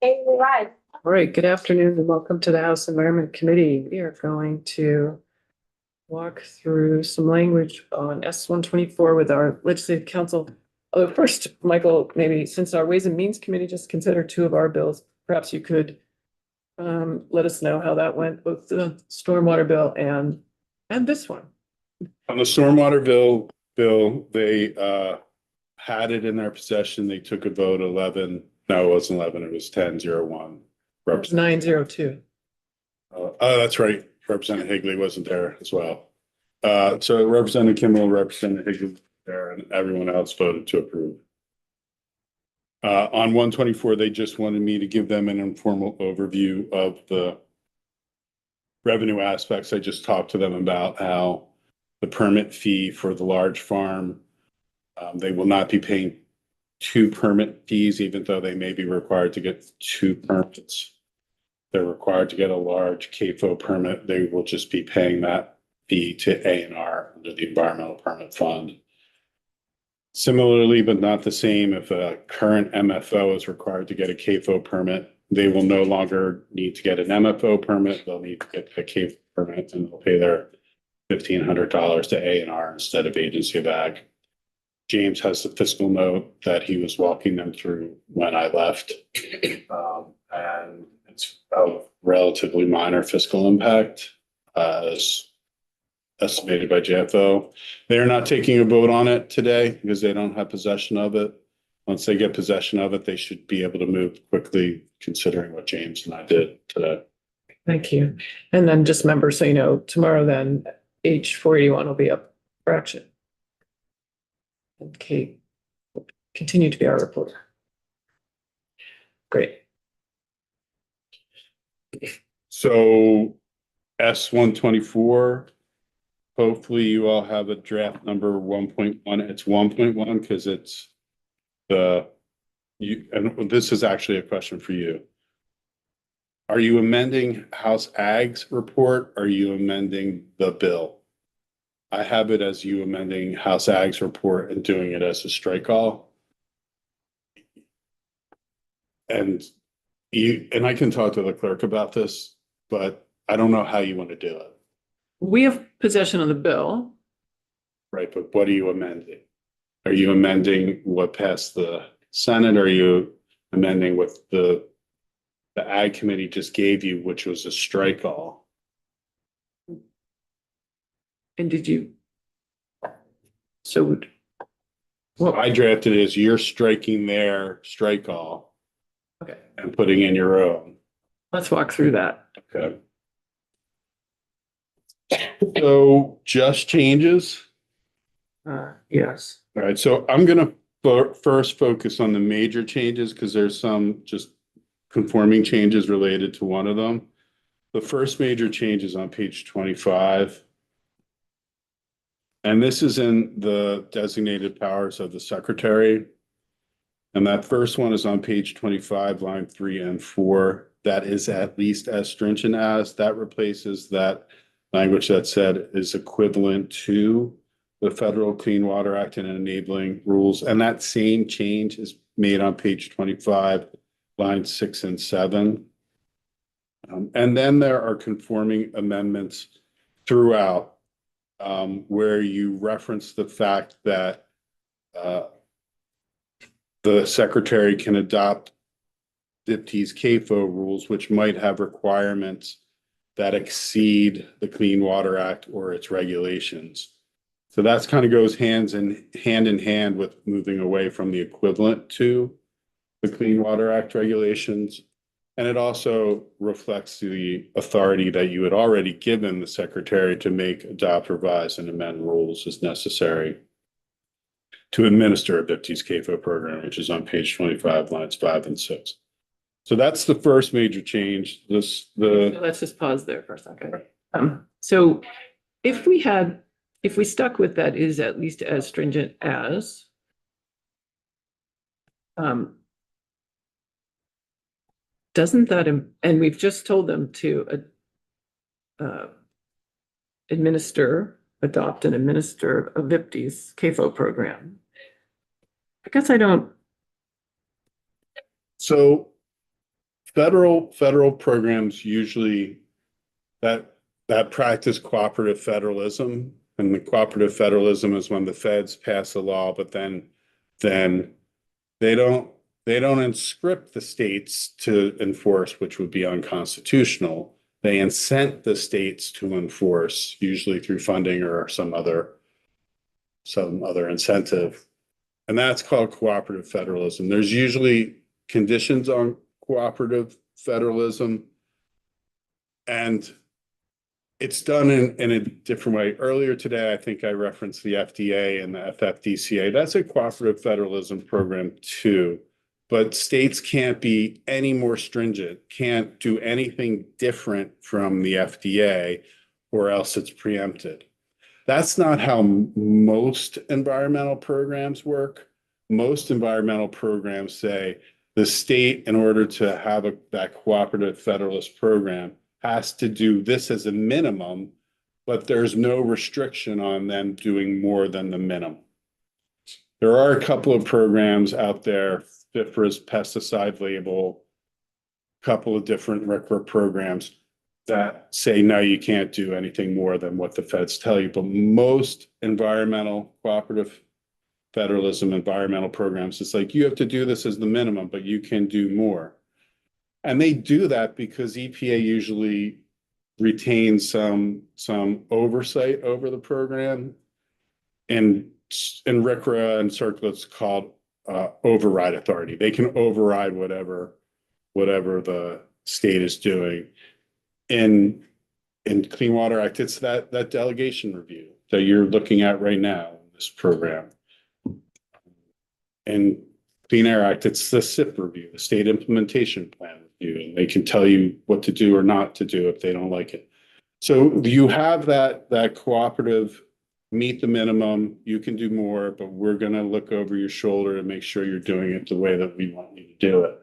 All right, good afternoon and welcome to the House Environment Committee. We are going to walk through some language on S-124 with our legislative council. Although first, Michael, maybe since our Ways and Means Committee just considered two of our bills, perhaps you could let us know how that went, both the stormwater bill and this one. On the stormwater bill, they had it in their possession. They took a vote 11. No, it wasn't 11. It was 10-0-1. It was 902. Oh, that's right. Representative Higley wasn't there as well. So Representative Kimball, Representative Higley there, and everyone else voted to approve. On 124, they just wanted me to give them an informal overview of the revenue aspects. I just talked to them about how the permit fee for the large farm, they will not be paying two permit fees, even though they may be required to get two permits. They're required to get a large CAFO permit. They will just be paying that fee to A&R under the Environmental Permit Fund. Similarly, but not the same, if a current MFO is required to get a CAFO permit, they will no longer need to get an MFO permit. They'll need to get a CAFO permit, and they'll pay their $1,500 to A&R instead of Agency of Ag. James has the fiscal note that he was walking them through when I left. And it's a relatively minor fiscal impact, as estimated by JFO. They are not taking a vote on it today because they don't have possession of it. Once they get possession of it, they should be able to move quickly, considering what James and I did today. Thank you. And then just remember, so you know, tomorrow then H481 will be up for action. And Kate will continue to be our reporter. Great. So S-124, hopefully you all have a draft number 1.1. It's 1.1 because it's and this is actually a question for you. Are you amending House Ag's report? Or are you amending the bill? I have it as you amending House Ag's report and doing it as a strike all. And I can talk to the clerk about this, but I don't know how you want to do it. We have possession of the bill. Right, but what are you amending? Are you amending what passed the Senate? Or are you amending what the Ag Committee just gave you, which was a strike all? And did you? So Well, I drafted it as you're striking their strike all. Okay. And putting in your own. Let's walk through that. Okay. So just changes. Yes. All right, so I'm gonna first focus on the major changes because there's some just conforming changes related to one of them. The first major change is on page 25. And this is in the designated powers of the secretary. And that first one is on page 25, line 3 and 4. That is at least as stringent as. That replaces that language that said is equivalent to the Federal Clean Water Act and enabling rules. And that same change is made on page 25, lines 6 and 7. And then there are conforming amendments throughout, where you reference the fact that the secretary can adopt DPT's CAFO rules, which might have requirements that exceed the Clean Water Act or its regulations. So that's kind of goes hand in hand with moving away from the equivalent to the Clean Water Act regulations. And it also reflects the authority that you had already given the secretary to make, adopt, revise, and amend rules as necessary to administer a DPT's CAFO program, which is on page 25, lines 5 and 6. So that's the first major change. Let's just pause there for a second. So if we stuck with that is at least as stringent as, doesn't that, and we've just told them to adopt and administer a VIPTES CAFO program. I guess I don't. So federal programs usually that practice cooperative federalism, and the cooperative federalism is when the feds pass a law, but then they don't inscript the states to enforce, which would be unconstitutional. They incent the states to enforce, usually through funding or some other incentive. And that's called cooperative federalism. There's usually conditions on cooperative federalism, and it's done in a different way. Earlier today, I think I referenced the FDA and the FFDCA. That's a cooperative federalism program too. But states can't be any more stringent, can't do anything different from the FDA, or else it's preempted. That's not how most environmental programs work. Most environmental programs say the state, in order to have that cooperative federalist program, has to do this as a minimum, but there's no restriction on them doing more than the minimum. There are a couple of programs out there, FIFRA's pesticide label, a couple of different RCRA programs that say, no, you can't do anything more than what the feds tell you. But most environmental cooperative federalism environmental programs, it's like, you have to do this as the minimum, but you can do more. And they do that because EPA usually retains some oversight over the program. And in RCRA and CERCLA, it's called override authority. They can override whatever the state is doing. In Clean Water Act, it's that delegation review that you're looking at right now in this program. In Clean Air Act, it's the SIP review, the State Implementation Plan review, and they can tell you what to do or not to do if they don't like it. So you have that cooperative, meet the minimum, you can do more, but we're going to look over your shoulder to make sure you're doing it the way that we want you to do it.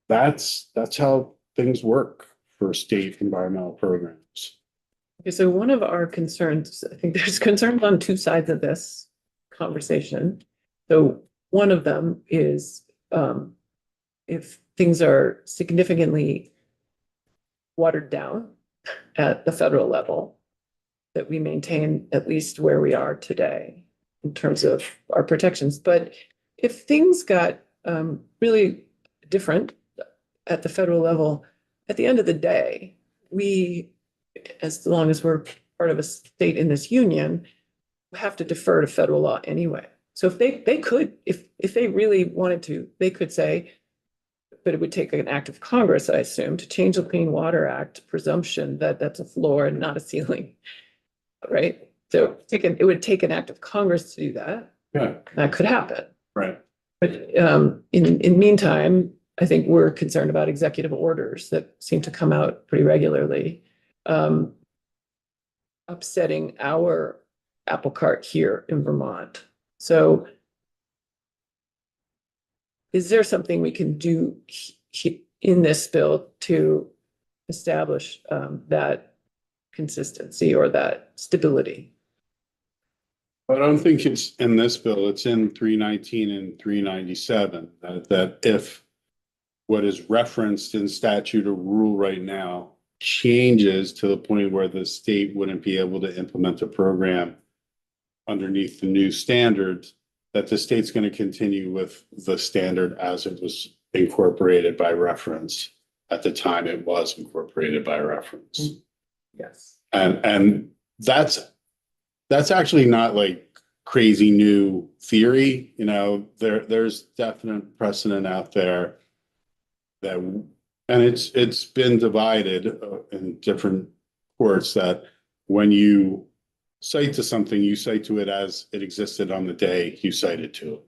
That's how things work for state environmental programs. Okay, so one of our concerns, I think there's concerns on two sides of this conversation. So one of them is if things are significantly watered down at the federal level, that we maintain at least where we are today in terms of our protections. But if things got really different at the federal level, at the end of the day, we, as long as we're part of a state in this union, have to defer to federal law anyway. So if they could, if they really wanted to, they could say, but it would take an act of Congress, I assume, to change the Clean Water Act presumption that that's a floor and not a ceiling, right? So it would take an act of Congress to do that. Yeah, That could happen. right. But in meantime, I think we're concerned about executive orders that seem to come out pretty regularly, upsetting our apple cart here in Vermont. So is there something we can do in this bill to establish that consistency or that stability? I don't think it's in this bill. It's in 319 and 397 that if what is referenced in statute or rule right now changes to the point where the state wouldn't be able to implement a program underneath the new standards, that the state's going to continue with the standard as it was incorporated by reference at the time it was incorporated by reference. Yes. And that's actually not like crazy new theory. You know, there's definite precedent out there that, and it's been divided in different courts, that when you cite to something, you cite to it as it existed on the day you cited to it.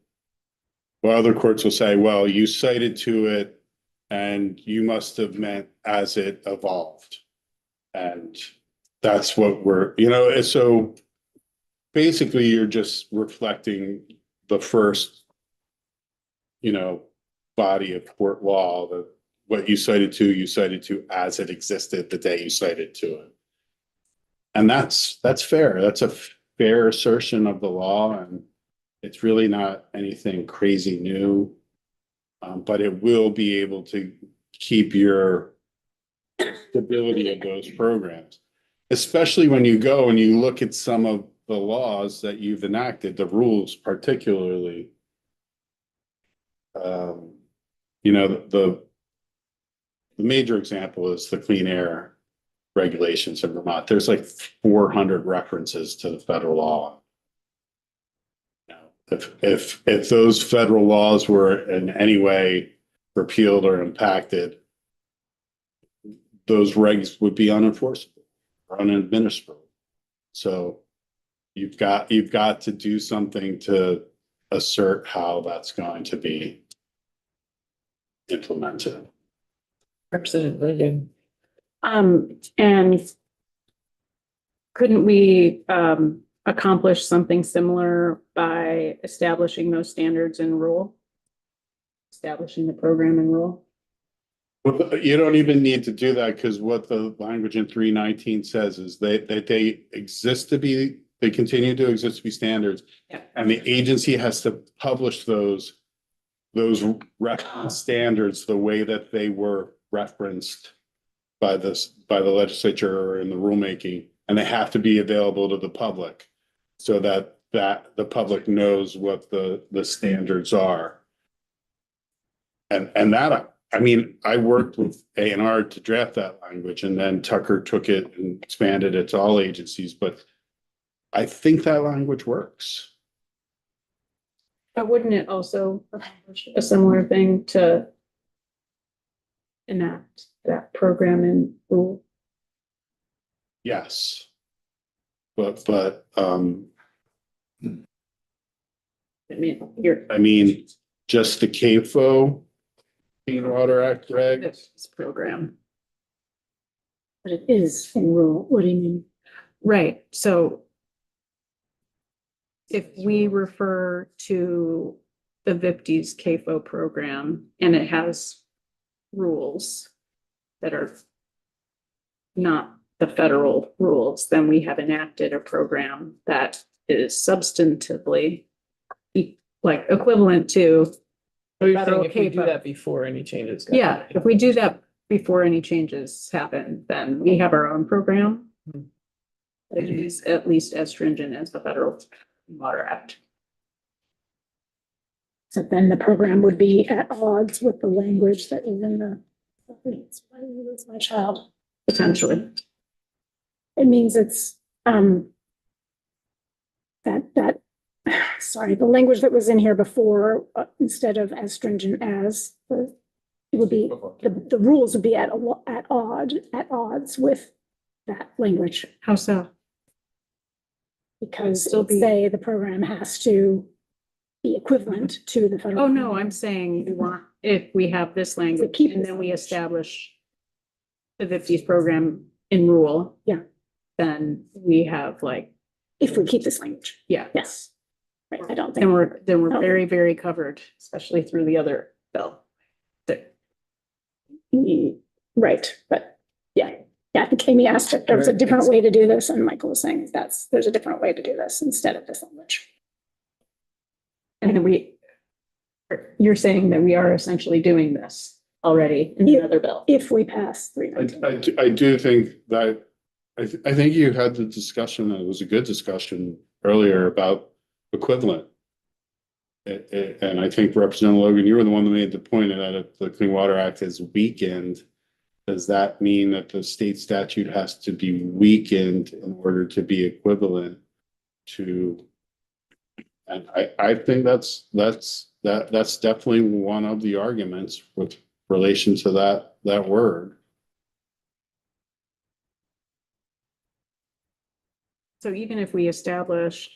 Well, other courts will say, well, you cited to it and you must have meant as it evolved. And that's what we're, you know, so basically you're just reflecting the first, you know, body of court law, that what you cited to as it existed the day you cited to it. And that's fair. That's a fair assertion of the law, and it's really not anything crazy new. But it will be able to keep your stability of those programs. Especially when you go and you look at some of the laws that you've enacted, the rules particularly. You know, the major example is the clean air regulations in Vermont. There's like 400 references to the federal law. If those federal laws were in any way repealed or impacted, those regs would be unenforceable or unadministrable. So you've got to do something to assert how that's going to be implemented. Representative Reagan. And couldn't we accomplish something similar by establishing those standards in rule? Establishing the program in rule? Well, you don't even need to do that because what the language in 319 says is that they exist to be, they continue to exist to be standards. Yeah. And the agency has to publish those reference standards the way that they were referenced by the legislature or in the rulemaking, and they have to be available to the public so that the public knows what the standards are. And that, I mean, I worked with A&R to draft that language, and then Tucker took it and expanded it to all agencies, but I think that language works. But wouldn't it also accomplish a similar thing to enact that program in rule? Yes. But I mean, just the CAFO Clean Water Act reg, this program. But it is in rule. What do you mean? Right, so if we refer to the VIPTES CAFO program and it has rules that are not the federal rules, then we have enacted a program that is substantively like equivalent to. Are you Federal saying if we do CAFO. that before any changes? Yeah, if we do that before any changes happen, then we have our own program. Hmm. It is at least as stringent as the Federal Water Act. So then the program would be at odds with the language that is in the, it's my child. Potentially. It means it's, sorry, the language that was in here before, instead of as stringent as, it would be, the rules would be at odds with that language. How so? Because Still it be- say the program has to be equivalent to the federal. Oh, no, I'm saying we want, if we have this language keep and this then we language. establish the VIPTES program in rule. Yeah. Then we have like, If we keep this language, yeah, yes. Right, I don't then think, we're Oh. very, very covered, especially through the other bill. right, but yeah, I think Amy asked if there was a Right, different it's- way to do this, and Michael was saying there's a different way to do this instead of this language. And then you're saying that we are essentially doing this already in Yeah. another bill. If we pass 319. I do think that, I think you had the discussion, and it was a good discussion earlier about equivalent. And I think Representative Logan, you were the one that made the point that if the Clean Water Act is weakened, does that mean that the state statute has to be weakened in order to be equivalent to? And I think that's definitely one of the arguments with relation to that word. So even if we establish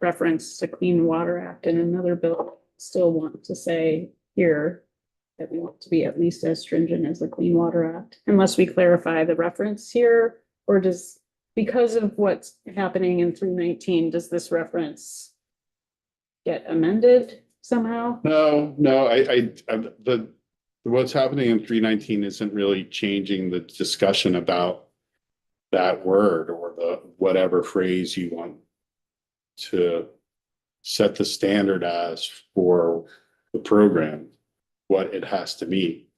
reference to Clean Water Act in another bill, still want to say here that we want to be at least as stringent as the Clean Water Act, unless we clarify the reference here, or because of what's happening in 319, does this reference get amended somehow? No, what's happening in 319 isn't really changing the discussion about that word or the whatever phrase you want to set the standard as for the program, what it has to meet.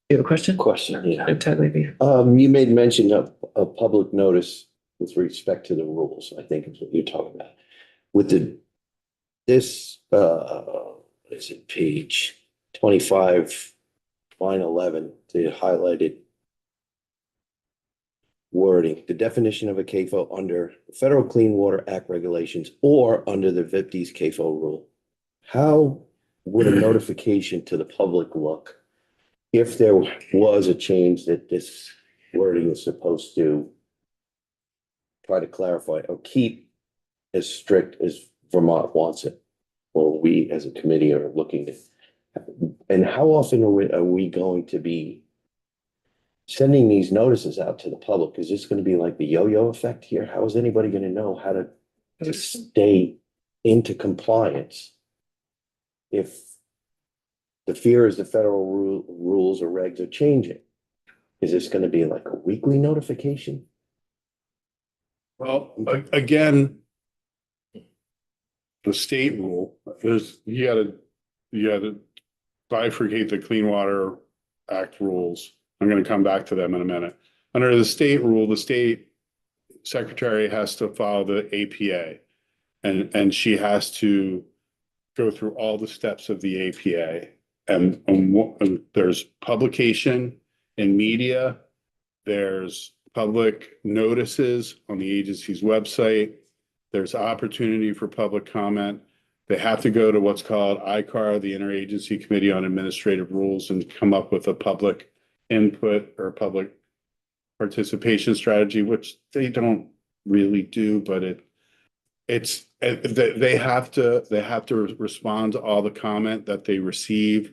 You have a question? Question, yeah. Ted Levy. You made mention of a public notice with respect to the rules, I think is what you're talking about. With this, is it page 25, line 11, the highlighted wording, the definition of a CAFO under Federal Clean Water Act regulations or under the VIPD's CAFO rule. How would a notification to the public look if there was a change that this wording is supposed to try to clarify or keep as strict as Vermont wants it, or we as a committee are looking to? And how often are we going to be sending these notices out to the public? Is this going to be like the yo-yo effect here? How is anybody going to know how to stay into compliance if the fear is the federal rules or regs are changing? Is this going to be like a weekly notification? Well, again, the state rule, you gotta bifurcate the Clean Water Act rules. I'm gonna come back to them in a minute. Under the state rule, the state secretary has to follow the APA. And she has to go through all the steps of the APA. And there's publication in media, there's public notices on the agency's website, there's opportunity for public comment. They have to go to what's called ICAR, the Interagency Committee on Administrative Rules, and come up with a public input or public participation strategy, which they don't really do, but they have to respond to all the comment that they receive.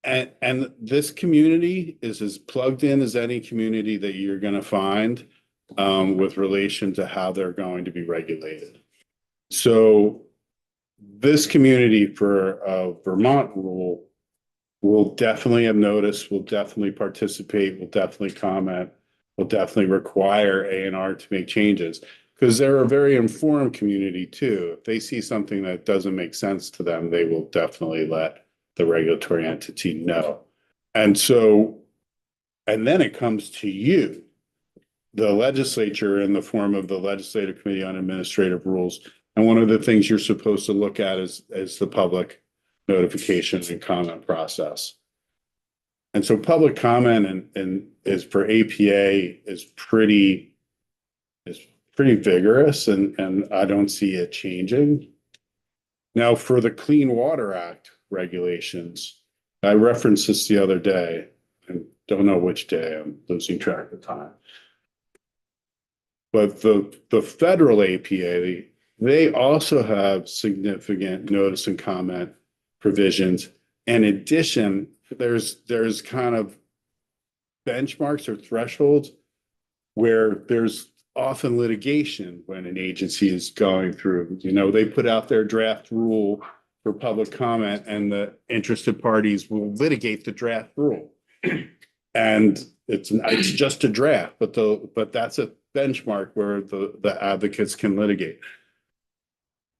And this community is as plugged in as any community that you're going to find with relation to how they're going to be regulated. So this community for Vermont rule will definitely have notice, will definitely participate, will definitely comment, will definitely require A&R to make changes. Because they're a very informed community too. If they see something that doesn't make sense to them, they will definitely let the regulatory entity know. And so, and then it comes to you, the legislature, in the form of the Legislative Committee on Administrative Rules. And one of the things you're supposed to look at is the public notification and comment process. And so public comment and is for APA is pretty vigorous, and I don't see it changing. Now, for the Clean Water Act regulations, I referenced this the other day, and don't know which day, I'm losing track of time. But the federal APA, they also have significant notice and comment provisions. In addition, there's kind of benchmarks or thresholds where there's often litigation when an agency is going through. They put out their draft rule for public comment, and the interested parties will litigate the draft rule. And it's just a draft, but that's a benchmark where the advocates can litigate.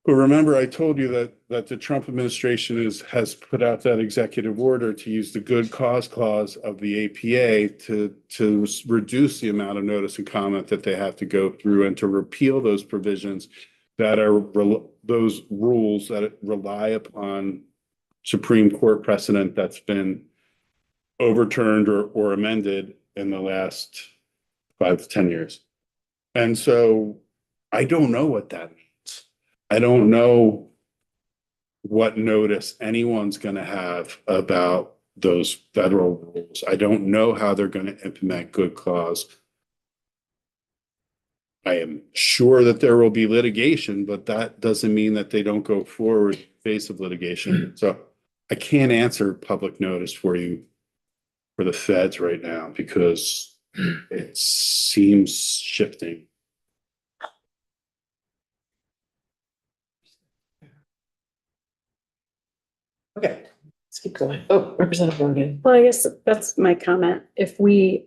But remember, I told you that the Trump administration has put out that executive order to use the good cause clause of the APA to reduce the amount of notice and comment that they have to go through, and to repeal those provisions that are those rules that rely upon Supreme Court precedent that's been overturned or amended in the last 5 to 10 years. And so I don't know what that means. I don't know what notice anyone's going to have about those federal rules. I don't know how they're going to implement good cause. I am sure that there will be litigation, but that doesn't mean that they don't go forward in the face of litigation. So I can't answer public notice for you for the feds right now, because it seems shifting. Okay, let's keep going. Oh, Representative Rogan. Well, I guess that's my comment. If we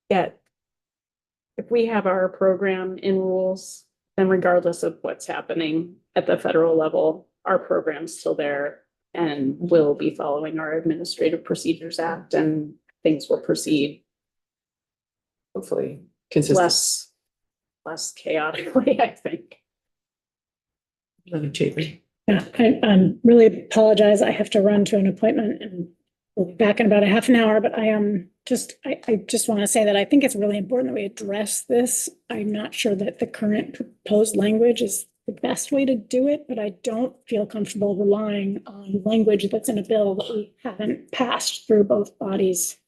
have our program in rules, then regardless of what's happening at the federal level, our program's still there. and will be following our Administrative Procedures Act, and things will proceed Hopefully consistent. less chaotically, I think. Madam Chafee. Yeah, I really apologize. I have to run to an appointment and we'll be back in about a half an hour, but I just want to say that I think it's really important that we address this. I'm not sure that the current proposed language is the best way to do it, but I don't feel comfortable relying on language that's in a bill that we haven't passed through both bodies.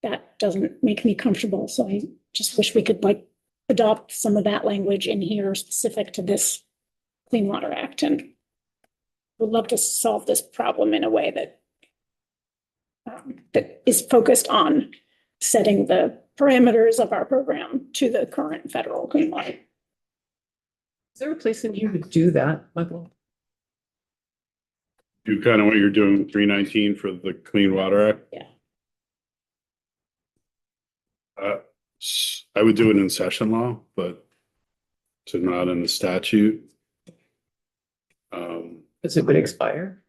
That doesn't make me comfortable, so I just wish we could like adopt some of that language in here specific to this Clean Water Act, and would love to solve this problem in a way that that is focused on setting the parameters of our program to the current federal clean water. Is there a place in here to do that, Michael? Do kind of what you're doing with 319 for the Clean Water Act? Yeah. I would do it in session law, but to not in the statute. Because it would expire?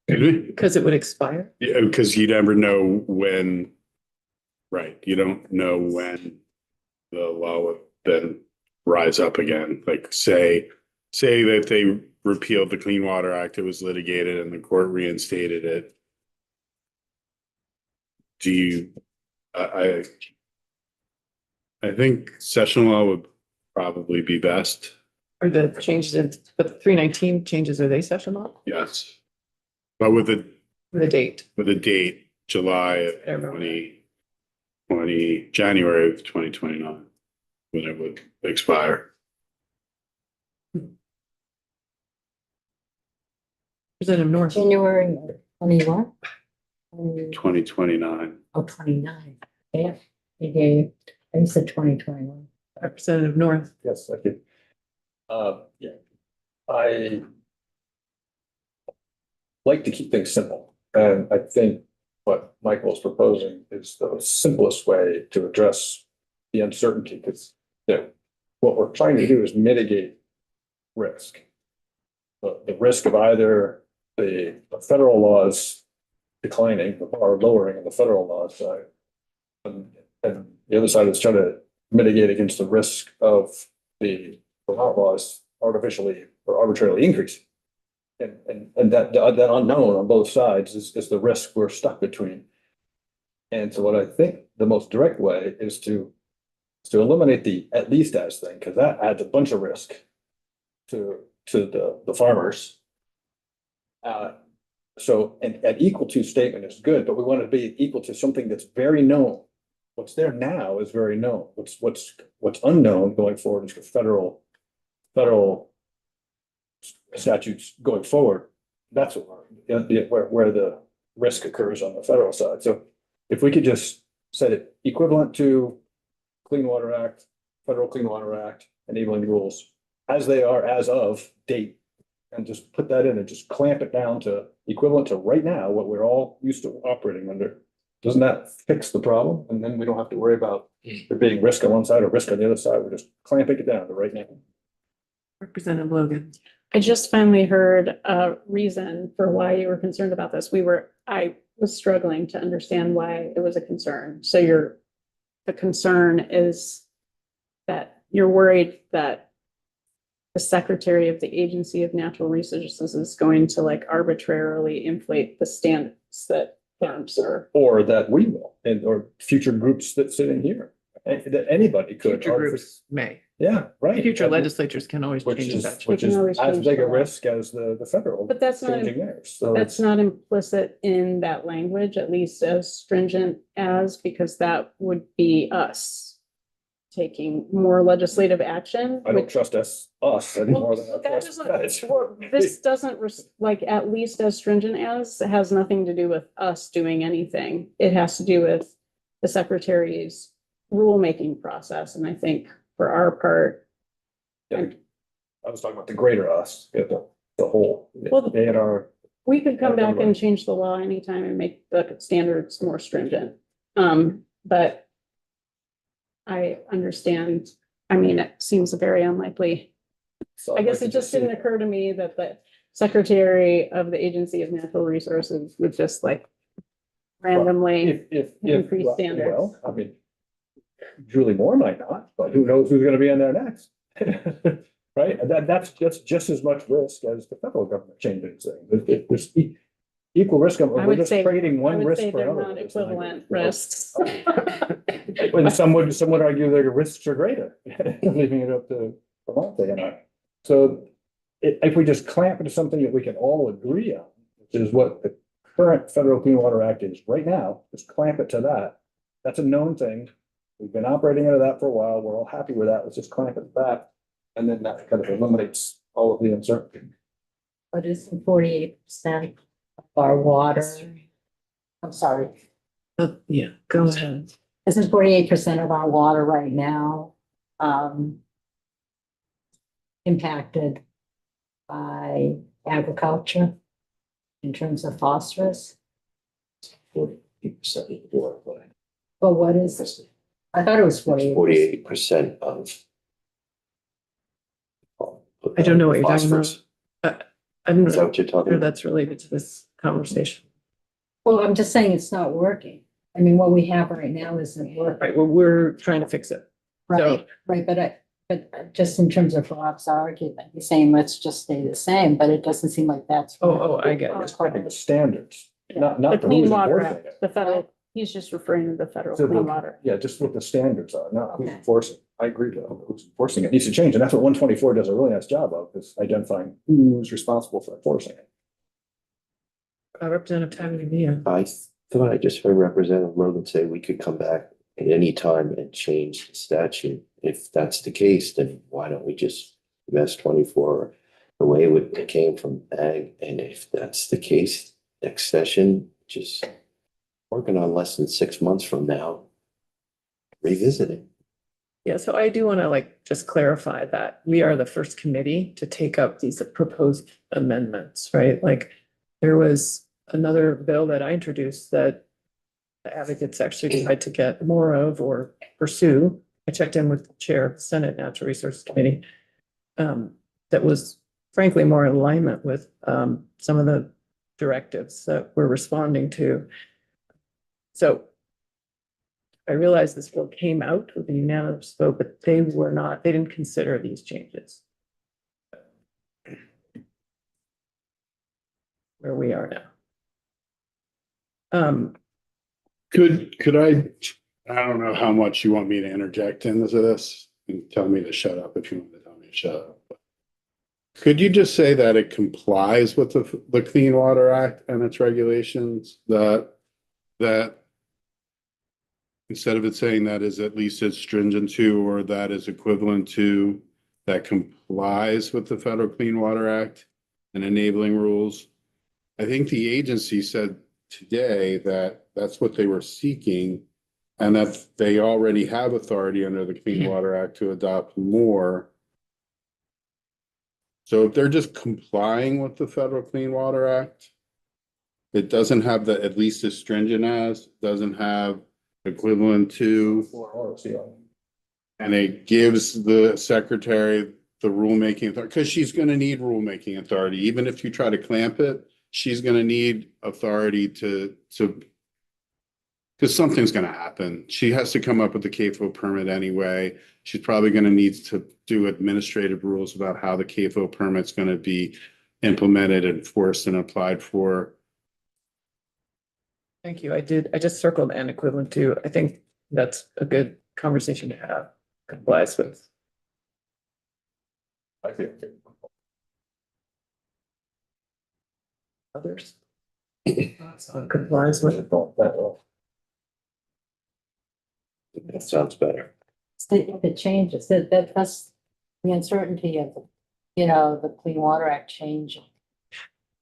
Excuse me? Because it would expire? Yeah, because you never know when, right, you don't know when the law would then rise up again. Like say that they repealed the Clean Water Act, it was litigated and the court reinstated it. Do you, I think session law would probably be best. Or the changes in, but the 319 changes, are they session law? Yes. But with The date? a date, July of I remember. 2020, January of 2029, when it would expire. Representative North. January 21? 2029. Oh, 29. Yeah, you gave, I said 2021. Representative North. Yes, I could. Yeah, I like to keep things simple, and I think what Michael's proposing is the simplest way to address the uncertainty, because what we're trying to do is mitigate risk. The risk of either the federal laws declining or lowering in the federal laws side, and the other side is trying to mitigate against the risk of the Vermont laws artificially or arbitrarily increasing. And that unknown on both sides is the risk we're stuck between. And so what I think the most direct way is to eliminate the at least as thing, because that adds a bunch of risk to the farmers. So an equal to statement is good, but we want to be equal to something that's very known. What's there now is very known. What's unknown going forward is the federal statutes going forward. That's where the risk occurs on the federal side. So if we could just set it equivalent to Clean Water Act, Federal Clean Water Act, enabling rules as they are as of date, and just put that in and just clamp it down to equivalent to right now, what we're all used to operating under. Doesn't that fix the problem? And then we don't have to worry about there being risk on one side or risk on the other side. We're just clamping it down to right now. Representative Logan. I just finally heard a reason for why you were concerned about this. I was struggling to understand why it was a concern. So the concern is that you're worried that the Secretary of the Agency of Natural Resources is going to like arbitrarily inflate the standards that farms are. Or that we will, or future groups that sit in here, and that anybody could. Future groups may. Yeah, right. Future legislatures can always Which change is, that. which can is always as change big the a law. risk as the federal. But that's not, changing theirs. So that's not implicit in that language, at least as stringent as, because that would be us taking more legislative action. I don't trust us any more than I That trust doesn't, guys. this doesn't, like, at least as stringent as, it has nothing to do with us doing anything. It has to do with the secretary's rulemaking process, and I think for our part. Yeah. I was talking about the greater us, the whole, Well, A and R. We could come back and Everybody. change the law anytime and make the standards more stringent. But I understand, I mean, it seems very unlikely. I guess it just didn't occur to me that Secretary of the Agency of Natural Resources would just like randomly, If. Increase well, standards. well, I mean, Julie Moore might not, but who knows who's gonna be in there next? Right? And that's just as much risk as the federal government changing things. There's equal risk of, I we're would just say- trading I one would risk say for they're another. not equivalent risks. When some would argue that the risks are greater, leaving it up to Vermont, they are. So if we just clamp into something that we can all agree on, which is what the current Federal Clean Water Act is right now, just clamp it to that. That's a known thing. We've been operating under that for a while. We're all happy with that. Let's just clamp it to that. And then that kind of eliminates all of the uncertainty. But isn't 48% of our water, I'm sorry, Yeah, go ahead. isn't 48% of our water right now, impacted by agriculture in terms of phosphorus? 40% of the water, but But what is it? I thought it was 48. 48% of. I don't know what you're talking about. Phosphorus. I don't Is that know what you're talking if about? that's related to this conversation. Well, I'm just saying it's not working. I mean, what we have right now isn't working. Right, well, we're trying to fix it. Right, right, but just in terms of Rob's argument, he's saying let's just stay the same, but it doesn't seem like that's. I get It's it. clamping the standards, not The the Clean who's Water enforcing Act, it. the federal, he's just referring to the federal So clean the- water. Yeah, just what the standards are, not who's Okay. enforcing. I agree with who's enforcing it needs to change, and that's what 124 does a really nice job of, is identifying who's responsible for enforcing it. Representative Tavernier. I thought I just heard Representative Logan say we could come back at any time and change the statute. If that's the case, then why don't we just MS 24 the way it came from ag? And if that's the case, next session, just working on less than 6 months from now, revisit it. Yeah, so I do want to like just clarify that we are the first committee to take up these proposed amendments, right? Like there was another bill that I introduced that the advocates actually tried to get more of or pursue. I checked in with the chair of the Senate Natural Resources Committee. That was frankly more in alignment with some of the directives that we're responding to. So I realize this bill came out with a unanimous vote, but they didn't consider these changes. Where we are now. Could I don't know how much you want me to interject into this and tell me to shut up if you want to tell me to shut up. But could you just say that it complies with the Clean Water Act and its regulations, that instead of it saying that is at least as stringent to, or that is equivalent to, that complies with the Federal Clean Water Act and enabling rules? I think the agency said today that that's what they were seeking, and that they already have authority under the Clean Water Act to adopt more. So if they're just complying with the Federal Clean Water Act, it doesn't have the at least as stringent as, doesn't have equivalent to, and it gives the secretary the rulemaking authority, because she's going to need rulemaking authority. Even if you try to clamp it, she's going to need authority to because something's going to happen. She has to come up with the CAFO permit anyway. She's probably going to need to do administrative rules about how the CAFO permit's going to be implemented, enforced, and applied for. Thank you. I just circled and equivalent to. I think that's a good conversation to have. Complies with. I think. Others. Complies with. That sounds better. If it changes, that's the uncertainty of, the Clean Water Act changing.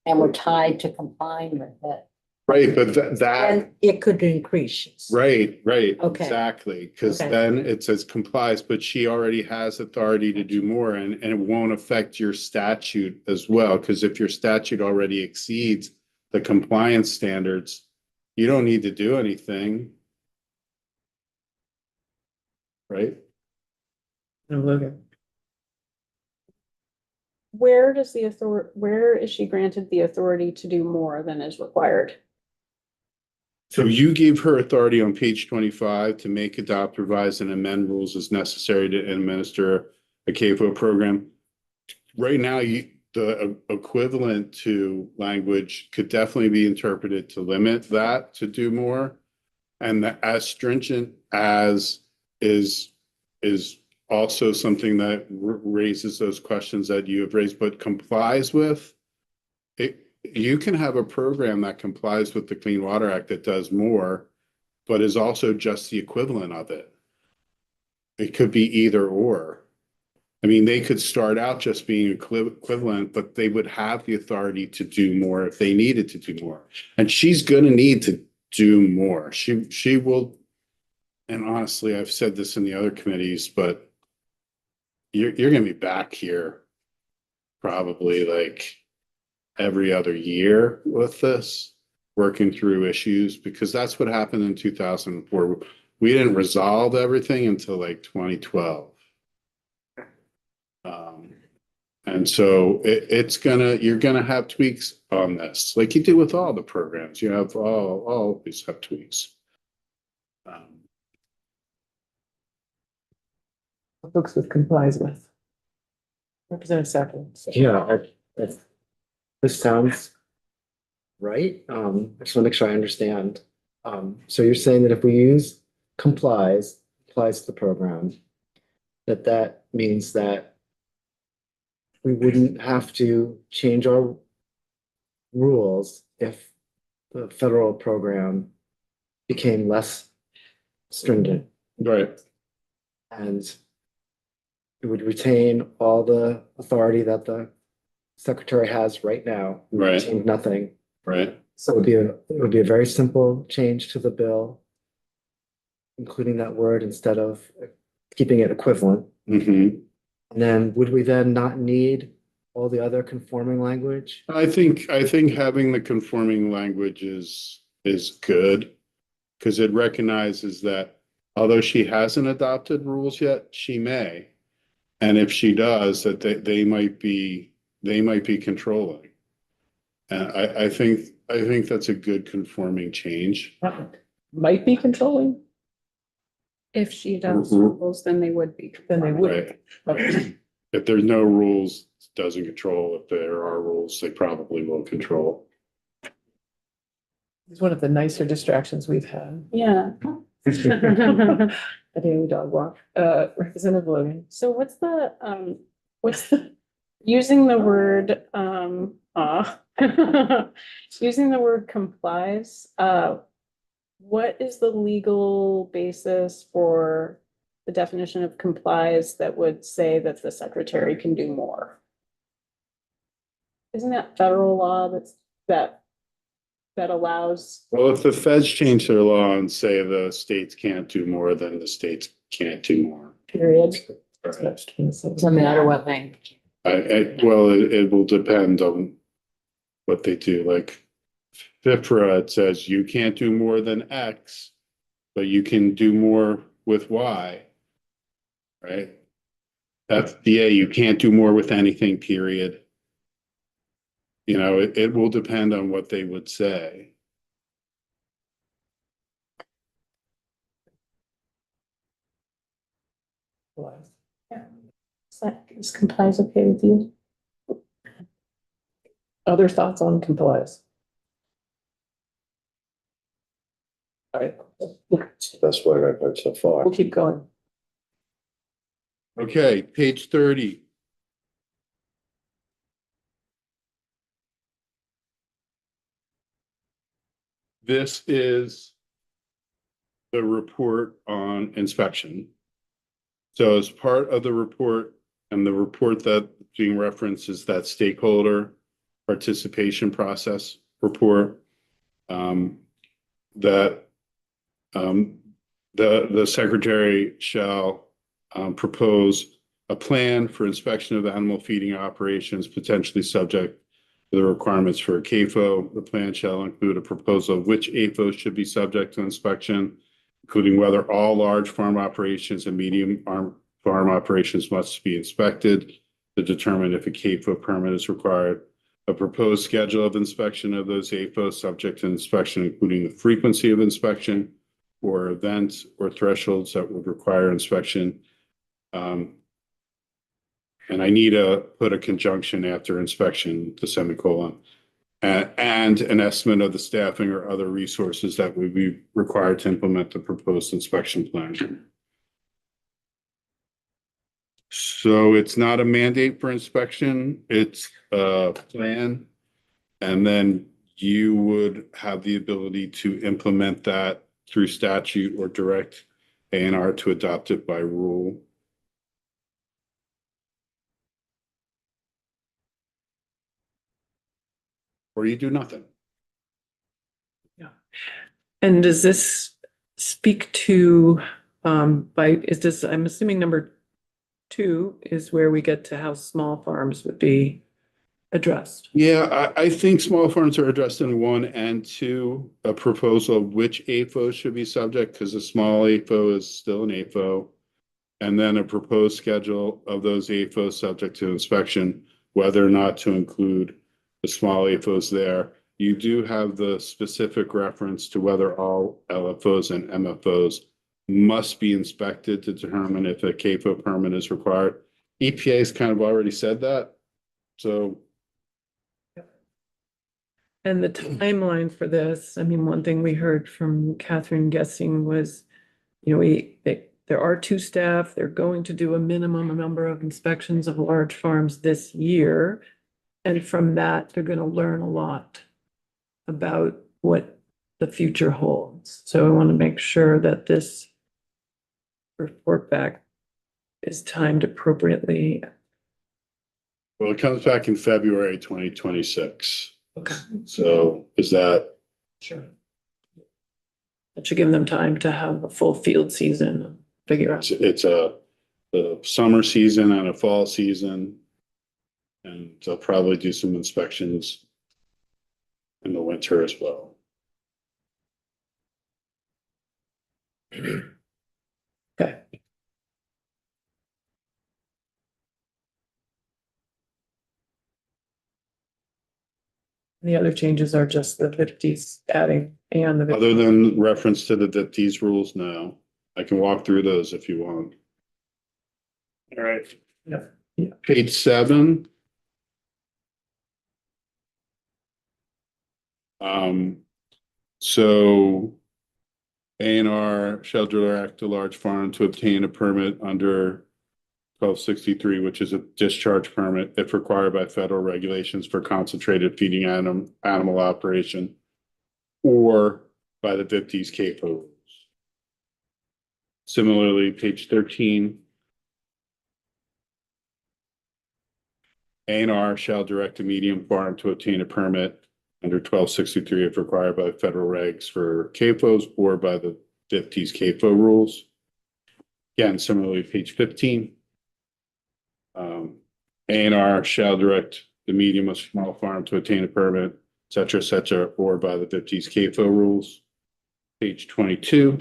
And we're tied to complying with it. Right, but that, And it could increase. right, Okay. exactly. Because Okay. then it says complies, but she already has authority to do more, and it won't affect your statute as well. Because if your statute already exceeds the compliance standards, you don't need to do anything. Right? No, Logan. where does where is she granted the authority to do more than is required? So you gave her authority on page 25 to make, adopt, revise, and amend rules as necessary to administer a CAFO program. Right now, the equivalent to language could definitely be interpreted to limit that, to do more. And that as stringent as is also something that raises those questions that you have raised, but complies with. You can have a program that complies with the Clean Water Act that does more, but is also just the equivalent of it. It could be either or. I mean, they could start out just being equivalent, but they would have the authority to do more if they needed to do more. And she's gonna need to do more. She will, and honestly, I've said this in the other committees, but you're gonna be back here probably like every other year with this, working through issues, because that's what happened in 2004. We didn't resolve everything until like 2012. And so you're gonna have tweaks on this, like you do with all the programs. You have all these have tweaks. Books with complies with. Representative Sackler. Yeah, this sounds right. I just want to make sure I understand. So you're saying that if we use applies to the program, that means that we wouldn't have to change our rules if the federal program became less stringent, Right. and it would retain all the authority that the secretary has right now. Right. Change nothing. Right. So it would be a very simple change to the bill, including that word instead of keeping it equivalent. Mm-hmm. And then would we then not need all the other conforming language? I think having the conforming language is good, because it recognizes that although she hasn't adopted rules yet, she may. And if she does, that they might be controlling. And I think that's a good conforming change. Might be controlling, If she does Mhm. rules, then they would be. then they would. Right. If there's no rules, it doesn't control. If there are rules, they probably will control. It's one of the nicer distractions we've had. Yeah. A daily dog walk. Representative Logan. So what's the using the word, using the word complies, what is the legal basis for the definition of complies that would say that the secretary can do more? Isn't that federal law that allows? Well, if the feds change their law and say the states can't do more, then the states can't do more. Period. No matter what language. Well, it will depend on what they do. Like FIFRA, it says you can't do more than X, but you can do more with Y. Right? FDA, you can't do more with anything, period. You know, it will depend on what they would say. Is complies okay with you? Other thoughts on complies? All right, That's what I've heard so far. we'll keep going. Okay, page 30. This is the report on inspection. So as part of the report, and the report that being referenced is that stakeholder participation process report, that the secretary shall propose a plan for inspection of animal feeding operations potentially subject to the requirements for a CAFO. The plan shall include a proposal of which AFOs should be subject to inspection, including whether all large farm operations and medium farm operations must be inspected, to determine if a CAFO permit is required. A proposed schedule of inspection of those AFOs subject to inspection, including the frequency of inspection or events or thresholds that would require inspection. And I need to put a conjunction after inspection, the semicolon. And an estimate of the staffing or other resources that would be required to implement the proposed inspection plan. So it's not a mandate for inspection, it's a plan. And then you would have the ability to implement that through statute or direct A&R to adopt it by rule. Or you do nothing. And does this speak to, is this, I'm assuming number 2 is where we get to how small farms would be addressed? Yeah, I think small farms are addressed in 1 and 2, a proposal of which AFO should be subject, because a small AFO is still an AFO. And then a proposed schedule of those AFOs subject to inspection, whether or not to include the small AFOs there. You do have the specific reference to whether all LFOs and MFOs must be inspected to determine if a CAFO permit is required. EPA has kind of already said that, so. And the timeline for this, I mean, one thing we heard from Catherine Guessing was, you know, there are 2 staff, they're going to do a minimum number of inspections of large farms this year. And from that, they're going to learn a lot about what the future holds. So I want to make sure that this report back is timed appropriately. Well, it comes back in February 2026. Okay. So is that, Sure. That should give them time to have a full field season and figure out. it's a summer season and a fall season. And they'll probably do some inspections in the winter as well. Okay. The other changes are just the 50s adding and the. Other than reference to the these rules, no. I can walk through those if you want. All right. Yeah. Page 7. So A&R shall direct a large farm to obtain a permit under 1263, which is a discharge permit if required by federal regulations for concentrated feeding animal operation or by the 50s CAFO rules. Similarly, page 13. A&R shall direct a medium farm to obtain a permit under 1263 if required by federal regs for CAFOs or by the 50s CAFO rules. Again, similarly, page 15. A&R shall direct the medium or small farm to obtain a permit, et cetera, or by the 50s CAFO rules. Page 22.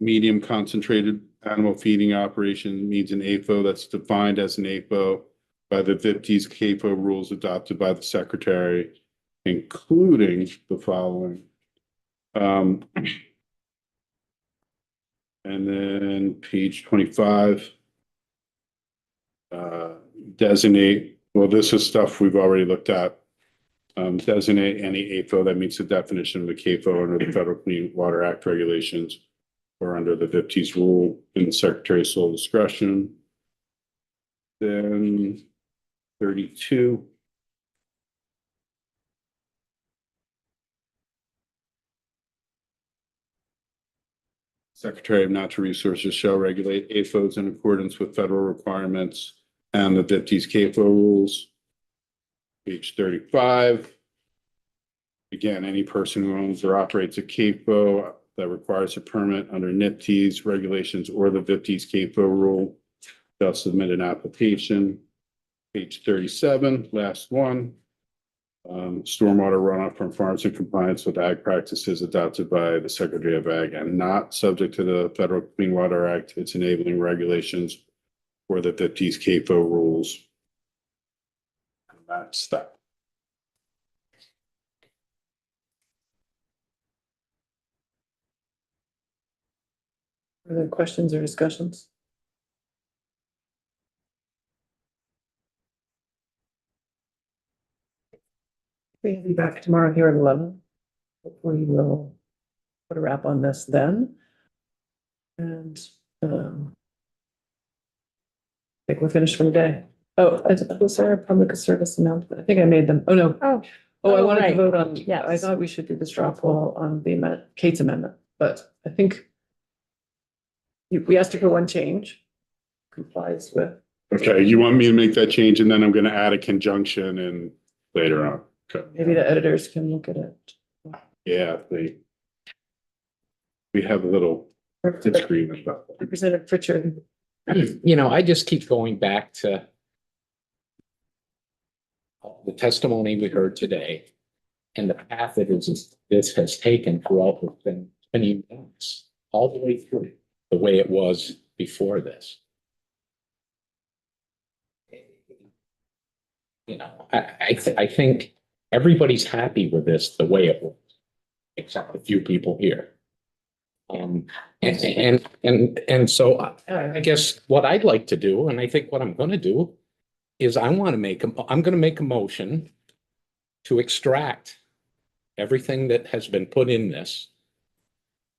Medium concentrated animal feeding operation means an AFO that's defined as an AFO by the 50s CAFO rules adopted by the secretary, including the following. And then page 25. Designate, well, this is stuff we've already looked at. Designate any AFO that meets the definition of a CAFO under the Federal Clean Water Act regulations or under the 50s rule in the secretary's sole discretion. Then 32. Secretary of Natural Resources shall regulate AFOs in accordance with federal requirements and the 50s CAFO rules. Page 35. Again, any person who owns or operates a CAFO that requires a permit under NIPT's regulations or the 50s CAFO rule shall submit an application. Page 37, last one. stormwater runoff from farms in compliance with ag practices adopted by the Secretary of Ag and not subject to the Federal Clean Water Act, its enabling regulations, or the 50s CAFO rules. And that's that. Are there questions or discussions? We'll be back tomorrow here at 11. Hopefully we'll put a wrap on this then. And I think we're finished for the day. Oh, was there a public service announcement? I think I made them. Oh, no. Oh, I wanted to right. vote on, Yes. I thought we should do the straw poll on the amendment, Kate's amendment, but I think we asked her for one change, complies with. Okay, you want me to make that change and then I'm gonna add a conjunction and later on. Okay. Maybe the editors can look at it. Yeah, we have a little disagreement about that. Representative Pritchard. I just keep going back to the testimony we heard today and the path that this has taken throughout the 20 months, all the way through the way it was before this. I think everybody's happy with this the way it was, except a few people here. And so I guess what I'd like to do, and I think what I'm going to do, is I'm going to make a motion to extract everything that has been put in this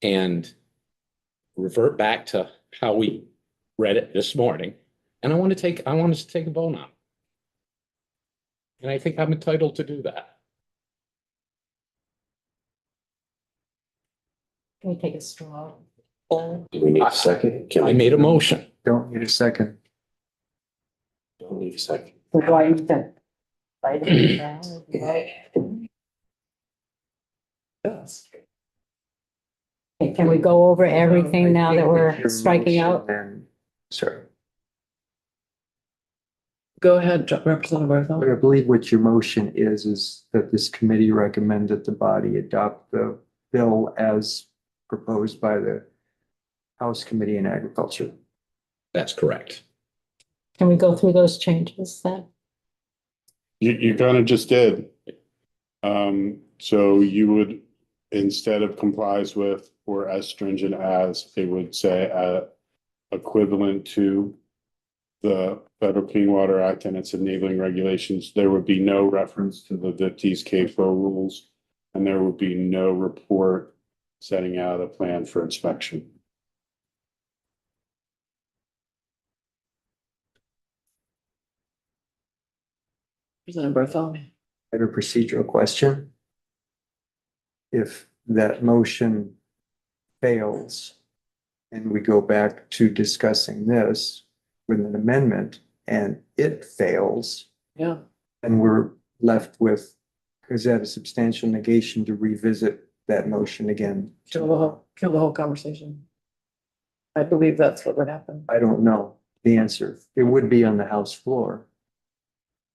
and revert back to how we read it this morning. And I want us to take a vote on it. And I think I'm entitled to do that. Can we take a straw poll? Do we need a second? I made a motion. Don't need a second. Don't need a second. So do I need to write it down? Yes. Okay, can we go over everything now that we're striking out? Sorry. Go ahead, Representative But Barthel. I believe what your motion is that this committee recommend that the body adopt the bill as proposed by the House Committee on Agriculture. That's correct. Can we go through those changes then? You kind of just did. So you would, instead of complies with or as stringent as, they would say equivalent to the Federal Clean Water Act and its enabling regulations. There would be no reference to the VIPT's CAFO rules, and there would be no report setting out a plan for inspection. Representative Barthel. I have a procedural question. If that motion fails and we go back to discussing this with an amendment and it fails, Yeah. and we're left with, is that a substantial negation to revisit that motion again? Kill the whole conversation. I believe that's what would happen. I don't know the answer. It would be on the House floor.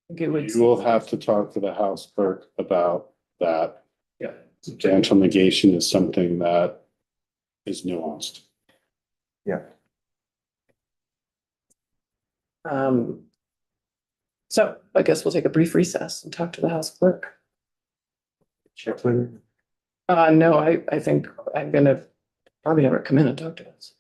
I think it would. You will have to talk to the House clerk about that. Yeah. Substantial negation is something that is nuanced. Yeah. So I guess we'll take a brief recess and talk to the House clerk. Check with her. No, I think I'm gonna probably have her come in and talk to us.